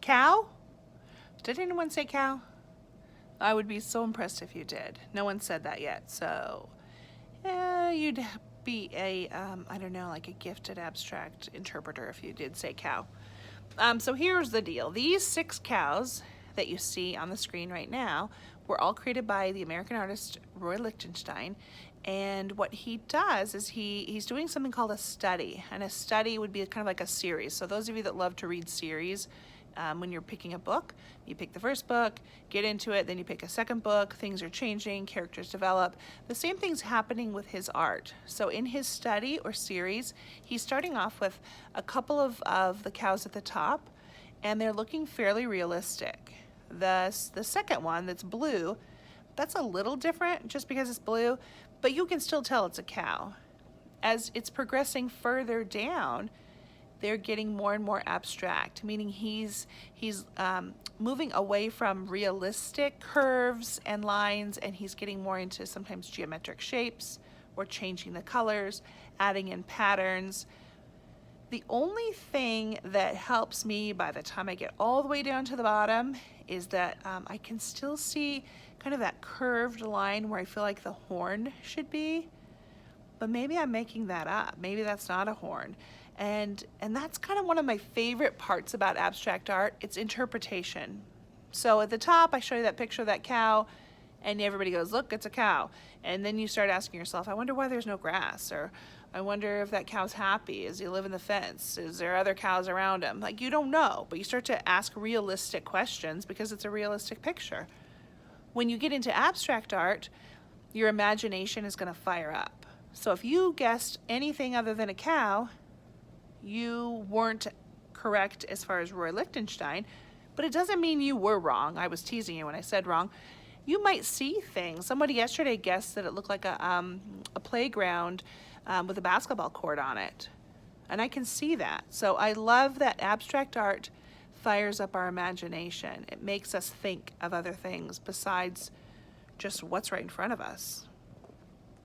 Cow? Did anyone say cow? I would be so impressed if you did. No one said that yet, so you'd be a, I don't know, like a gifted abstract interpreter if you did say cow. So here's the deal. These 6 cows that you see on the screen right now were all created by the American artist Roy Lichtenstein. And what he does is he's doing something called a study. And a study would be kind of like a series. So those of you that love to read series, when you're picking a book, you pick the first book, get into it, then you pick a second book, things are changing, characters develop. The same thing's happening with his art. So in his study or series, he's starting off with a couple of the cows at the top, and they're looking fairly realistic. The second one that's blue, that's a little different just because it's blue, but you can still tell it's a cow. As it's progressing further down, they're getting more and more abstract, meaning he's moving away from realistic curves and lines, and he's getting more into sometimes geometric shapes or changing the colors, adding in patterns. The only thing that helps me by the time I get all the way down to the bottom is that I can still see kind of that curved line where I feel like the horn should be, but maybe I'm making that up. Maybe that's not a horn. And that's kind of one of my favorite parts about abstract art. It's interpretation. So at the top, I show you that picture of that cow, and everybody goes, look, it's a cow. And then you start asking yourself, I wonder why there's no grass, or I wonder if that cow's happy. Does he live in the fence? Is there other cows around him? Like, you don't know, but you start to ask realistic questions because it's a realistic picture. When you get into abstract art, your imagination is going to fire up. So if you guessed anything other than a cow, you weren't correct as far as Roy Lichtenstein, but it doesn't mean you were wrong. I was teasing you when I said wrong. You might see things. Somebody yesterday guessed that it looked like a playground with a basketball court on it, and I can see that. So I love that abstract art fires up our imagination. It makes us think of other things besides just what's right in front of us.